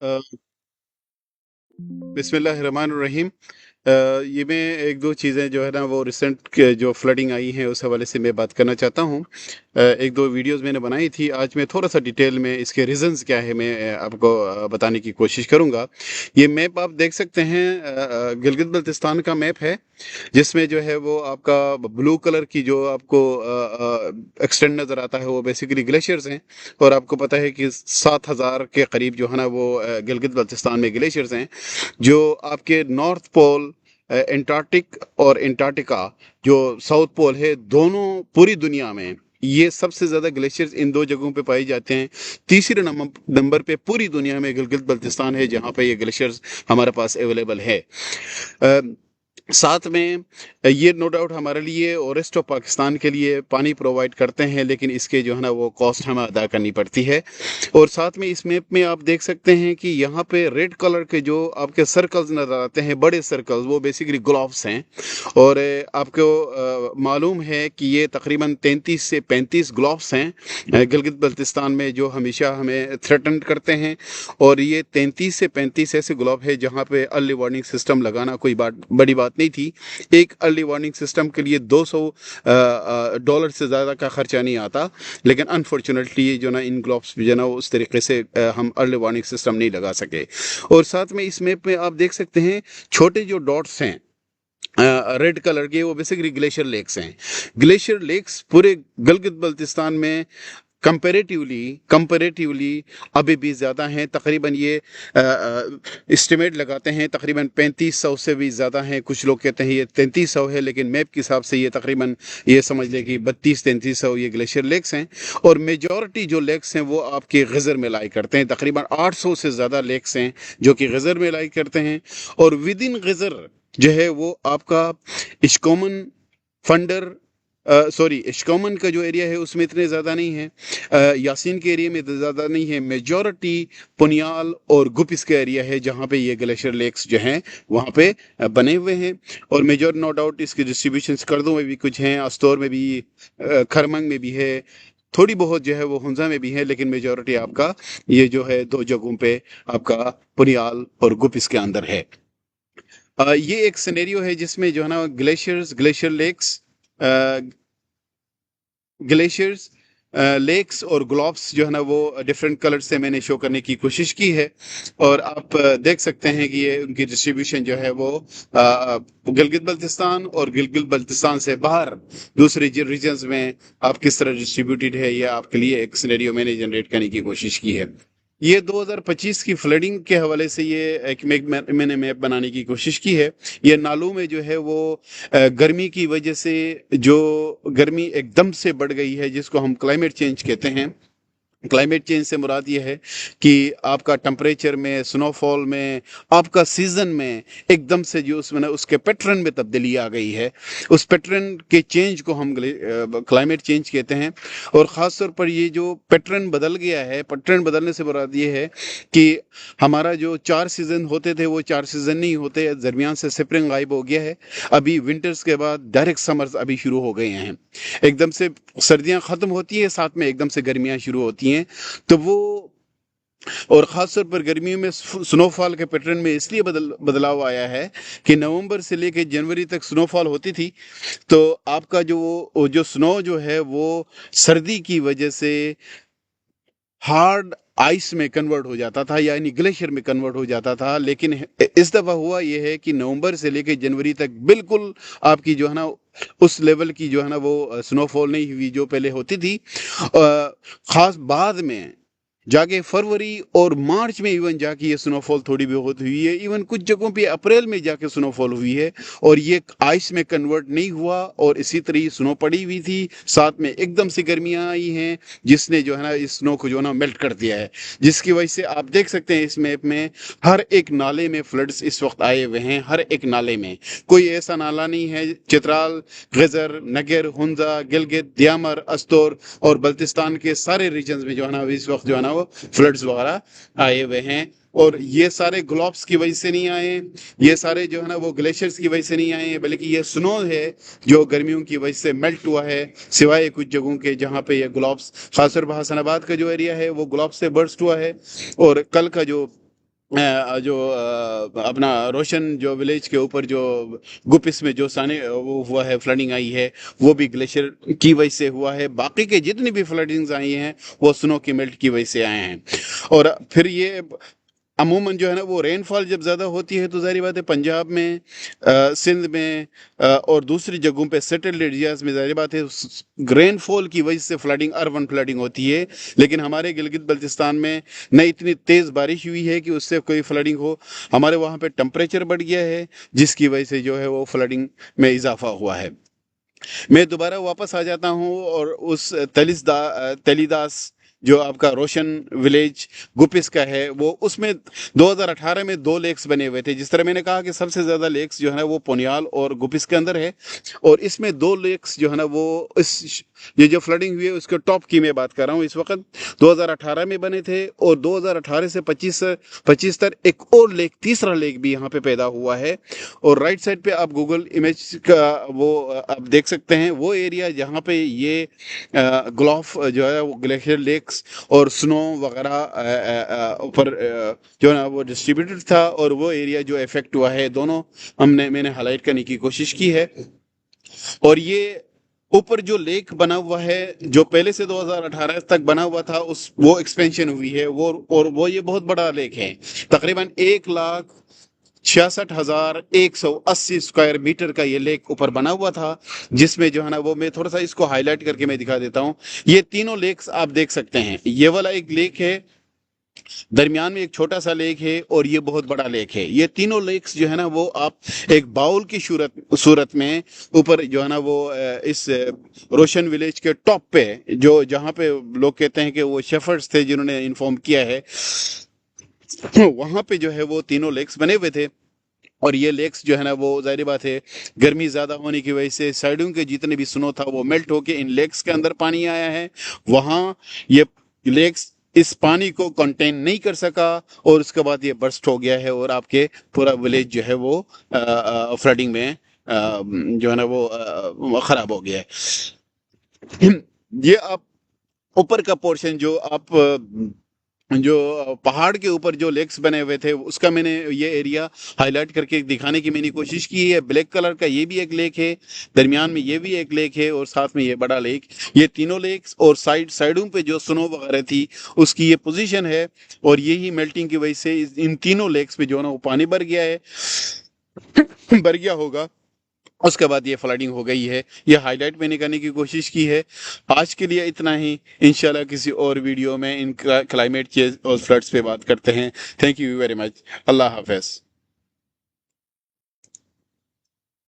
अ, बिस्मिल्लाहिर्रहमानिर्रहीम। ये मैं एक दो चीज़ें जो है ना वो रिसेंट के जो फ्लडिंग आई हैं उस हवाले से मैं बात करना चाहता हूँ। एक दो वीडियोस मैंने बनाई थी। आज मैं थोड़ा सा डिटेल में इसके रीजंस क्या है मैं आपको बताने की कोशिश करूँगा। ये मैप आप देख सकते हैं, गिलगित बल्तिस्तान का मैप है, जिसमें जो है वो आपका ब्लू कलर की जो आपको एक्सटेंड नज़र आता है वो बेसिकली ग्लेशियर्स हैं। और आपको पता है कि 7,000 के करीब जो है ना वो गिलगित बल्तिस्तान में ग्लेशियर्स हैं, जो आपके नॉर्थ पोल, एंटार्क्टिक और एंटार्क्टिका जो साउथ पोल है, दोनों पूरी दुनिया में ये सबसे ज्यादा ग्लेशियर्स इन दो जगहों पे पाए जाते हैं। तीसरे नंबर पे पूरी दुनिया में गिलगित बल्तिस्तान है, जहां पे ये ग्लेशियर्स हमारे पास अवेलेबल है। अ, साथ में ये नो डाउट हमारे लिए और रेस्ट ऑफ पाकिस्तान के लिए पानी प्रोवाइड करते हैं, लेकिन इसके जो है ना वो कॉस्ट हमें अदा करनी पड़ती है। और साथ में इस मैप में आप देख सकते हैं कि यहाँ पे रेड कलर के जो आपके सर्कल्स नजर आते हैं, बड़े सर्कल्स, वो बेसिकली ग्लोव्स हैं। और आपको मालूम है कि ये तकरीबन 33 से 35 ग्लोव्स हैं गिलगित बल्तिस्तान में, जो हमेशा हमें थ्रेटन करते हैं। और ये 33 से 35 ऐसे ग्लोव है जहाँ पे अर्ली वार्निंग सिस्टम लगाना कोई बड़ी बात नहीं थी। एक अर्ली वार्निंग सिस्टम के लिए $200 से ज़्यादा का खर्चा नहीं आता, लेकिन अनफॉर्चुनेटली जो ना इन ग्लोव्स जो ना उस तरीके से हम अर्ली वार्निंग सिस्टम नहीं लगा सके। और साथ में इस मैप में आप देख सकते हैं छोटे जो डॉट्स हैं रेड कलर के, वो बेसिकली ग्लेशियर लेक्स हैं। ग्लेशियर लेक्स पूरे गिलगित बल्तिस्तान में कंपैरेटिवली अभी भी ज़्यादा हैं। तकरीबन ये एस्टिमेट लगाते हैं तकरीबन 3500 से भी ज़्यादा हैं। कुछ लोग कहते हैं ये 3300 है, लेकिन मैप के हिसाब से ये तकरीबन ये समझ लें कि 32-3300 ये ग्लेशियर लेक्स हैं। और मेजॉरिटी जो लेक्स हैं वो आपके गज़र में लाई करते हैं। तकरीबन 800 से ज़्यादा लेक्स हैं जो कि गज़र में लाई करते हैं। और विद इन गज़र जो है वो आपका इश्कोमन, फंडर, सॉरी, इश्कोमन का जो एरिया है उसमें इतने ज़्यादा नहीं है, यासीन के एरिया में ज़्यादा नहीं है। मेजॉरिटी पुनियाल और गुपिस का एरिया है जहाँ पे ये ग्लेशियर लेक्स जो हैं वहाँ पे बने हुए हैं। और मेजर नो डाउट इसकी डिस्ट्रीब्यूशन स्कर्दों में भी कुछ हैं, अस्तोर में भी, खरमंग में भी है, थोड़ी बहुत जो है वो हुंजा में भी है, लेकिन मेजॉरिटी आपका ये जो है दो जगहों पे आपका पुनियाल और गुपिस के अंदर है। ये एक सिनेरियो है जिसमें जो है ना glaciers, glacier lakes, glaciers, lakes और ग्लोब्स जो है ना वो डिफरेंट कलर से मैंने शो करने की कोशिश की है। और आप देख सकते हैं कि ये उनकी डिस्ट्रीब्यूशन जो है वो गिलगित बल्तिस्तान और गिलगित बल्तिस्तान से बाहर दूसरे रीजन्स में आप किस तरह डिस्ट्रीब्यूटेड है, ये आपके लिए एक सिनेरियो मैंने जनरेट करने की कोशिश की है। ये 2025 की फ्लडिंग के हवाले से ये एक मैंने मैप बनाने की कोशिश की है। ये नालों में जो है वो गर्मी की वजह से जो गर्मी एकदम से बढ़ गई है, जिसको हम क्लाइमेट चेंज कहते हैं। क्लाइमेट चेंज से मुराद ये है कि आपका टेम्परेचर में, स्नोफॉल में, आपका सीजन में एकदम से जो उसमें ना उसके पैटर्न में तब्दीली आ गई है। उस पैटर्न के चेंज को हम क्लाइमेट चेंज कहते हैं। और ख़ास तौर पर ये जो पैटर्न बदल गया है, पैटर्न बदलने से मुराद ये है कि हमारा जो 4 सीज़न होते थे वो 4 सीज़न नहीं होते, दरमियान से स्प्रिंग गायब हो गया है। अभी विंटर्स के बाद डायरेक्ट समर्स अभी शुरू हो गए हैं। एकदम से सर्दियां खत्म होती है, साथ में एकदम से गर्मियां शुरू होती हैं। तो वो, और ख़ास तौर पर गर्मियों में स्नोफॉल के पैटर्न में इसलिए बदलाव आया है कि नवंबर से लेकर जनवरी तक स्नोफॉल होती थी, तो आपका जो स्नो जो है वो सर्दी की वजह से हार्ड आइस में कन्वर्ट हो जाता था, यानी ग्लेशियर में कन्वर्ट हो जाता था। लेकिन इस दफ़ा हुआ यह है कि नवंबर से लेकर जनवरी तक बिल्कुल आपकी जो है ना उस लेवल की जो है ना वो स्नोफॉल नहीं हुई जो पहले होती थी। खास बाद में जाके फरवरी और मार्च में इवन जाके ये स्नोफॉल थोड़ी बहुत हुई है। इवन कुछ जगहों पे अप्रैल में जाके स्नोफॉल हुई है, और ये आइस में कन्वर्ट नहीं हुआ और इसी तरह स्नो पड़ी हुई थी। साथ में एकदम से गर्मियां आई हैं जिसने जो है ना इस स्नो को जो है ना मेल्ट कर दिया है, जिसकी वजह से आप देख सकते हैं इस मैप में हर एक नाले में फ्लड्स इस वक्त आए हुए हैं। हर एक नाले में, कोई ऐसा नाला नहीं है, चित्राल, गजर, नगर, हुंजा, गिलगित, दियामर, अस्तोर और बल्तिस्तान के सारे रीजन्स में जो है ना इस वक्त जो है ना वो फ्लड्स वगैरह आए हुए हैं। और ये सारे ग्लोब्स की वजह से नहीं आए, ये सारे जो है ना वो ग्लेशियर्स की वजह से नहीं आए, बल्कि ये स्नो है जो गर्मियों की वजह से मेल्ट हुआ है, सिवाय कुछ जगहों के जहाँ पे ये ग्लोब्स, खासतौर पर हसनाबाद का जो एरिया है वो ग्लोब्स से बर्स्ट हुआ है। और कल का जो जो अपना रोशन जो विलेज के ऊपर जो गुपिस में जो साने वो हुआ है, फ्लडिंग आई है, वो भी ग्लेशियर की वजह से हुआ है। बाकी के जितनी भी फ्लडिंग्स आई हैं वो स्नो की मेल्ट की वजह से आए हैं। और फिर ये अमूमन जो है ना वो रेनफॉल जब ज़्यादा होती है तो ज़ाहिर बात है पंजाब में, सिंध में, और दूसरी जगहों पे सेटल्ड एरियाज में ज़ाहिर बात है रेनफॉल की वजह से फ्लडिंग, अर्बन फ्लडिंग होती है। लेकिन हमारे गिलगित बल्तिस्तान में न इतनी तेज़ बारिश हुई है कि उससे कोई फ्लडिंग हो। हमारे वहाँ पे टेम्परेचर बढ़ गया है जिसकी वजह से जो है वो फ्लडिंग में इजाफा हुआ है। मैं दोबारा वापस आ जाता हूँ और उस तेलीदास जो आपका रोशन विलेज गुपिस का है, वो उसमें 2018 में 2 लेक्स बने हुए थे। जिस तरह मैंने कहा कि सबसे ज़्यादा लेक्स जो है ना वो पुनियाल और गुपिस के अंदर है, और इसमें 2 लेक्स जो है ना वो इस ये जो फ्लडिंग हुई है उसके टॉप की मैं बात कर रहा हूँ इस वक्त, 2018 में बने थे। और 2018 से 25 तक एक और लेक, तीसरा लेक भी यहाँ पे पैदा हुआ है। और राइट साइड पे आप गूगल इमेज का वो आप देख सकते हैं वो एरिया जहाँ पे ये ग्लोफ जो है वो ग्लेशियर लेक्स और स्नो वगैरह ऊपर जो है ना वो डिस्ट्रीब्यूटेड था, और वो एरिया जो इफेक्ट हुआ है, दोनों मैंने हाईलाइट करने की कोशिश की है। और ये ऊपर जो लेक बना हुआ है जो पहले से 2018 तक बना हुआ था, उस वो एक्सपेंशन हुई है वो, और वो ये बहुत बड़ा लेक है। तकरीबन 1,66,180 स्क्वायर मीटर का ये लेक ऊपर बना हुआ था, जिसमें जो है ना वो मैं थोड़ा सा इसको हाईलाइट करके मैं दिखा देता हूँ। ये तीनों लेक्स आप देख सकते हैं, ये वाला एक लेक है, दरमियान में एक छोटा सा लेक है, और ये बहुत बड़ा लेक है। ये तीनों लेक्स जो है ना वो आप एक बाउल की सूरत में ऊपर जो है ना वो इस रोशन विलेज के टॉप पे, जो जहाँ पे लोग कहते हैं कि वो शेफर्ड्स थे जिन्होंने इन्फॉर्म किया है, वहां पे जो है वो तीनों लेक्स बने हुए थे। और ये लेक्स जो है ना वो ज़ाहिर बात है गर्मी ज़्यादा होने की वजह से साइडों के जितने भी स्नो था वो मेल्ट होके इन लेक्स के अंदर पानी आया है। वहाँ ये लेक्स इस पानी को कंटेन नहीं कर सका, और उसके बाद ये बर्स्ट हो गया है, और आपके पूरा विलेज जो है वो फ्लडिंग में जो है ना वो ख़राब हो गया है। ये आप ऊपर का पोर्शन जो आप जो पहाड़ के ऊपर जो लेक्स बने हुए थे उसका मैंने ये एरिया हाईलाइट करके दिखाने की मैंने कोशिश की है। ब्लैक कलर का ये भी एक लेक है, दरमियान में ये भी एक लेक है, और साथ में ये बड़ा लेक, ये तीनों लेक्स और साइडों पे जो स्नो वगैरह थी उसकी ये पोजीशन है। और यही मेल्टिंग की वजह से इन तीनों लेक्स पे जो है ना वो पानी भर गया है, भर गया होगा। उसके बाद ये फ्लडिंग हो गई है। ये हाईलाइट मैंने करने की कोशिश की है। आज के लिए इतना ही। इंशाल्लाह किसी और वीडियो में इन क्लाइमेट चेंज और फ्लड्स पे बात करते हैं। Thank you very much. अल्लाह हाफिज़।